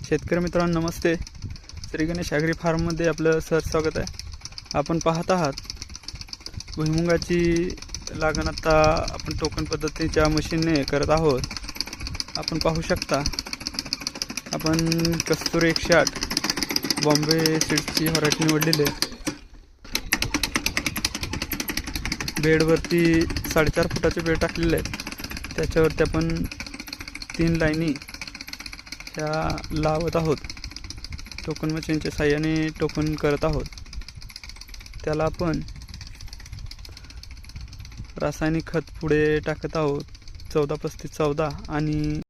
शेतकरी मित्रांनो नमस्ते. श्री गणेश ॲग्री फार्ममध्ये आपलं स्वागत आहे. आपण पाहत आहात भुईमुगाची लागण आता आपण टोकन पद्धतीच्या मशीनने करत आहोत. आपण पाहू शकता आपण कस्तुरी 108 बॉम्बे सीड्सची व्हरायटी निवडलेली आहे. बेडवरती 4.5 फुटाचे बेड टाकलेले आहेत. त्याच्यावरती आपण 3 लाईनी ह्या लावत आहोत. टोकन मशीनच्या साहाय्याने टोकन करत आहोत. त्याला आपण रासायनिक खत पुढे टाकत आहोत. 14-35-14 आणि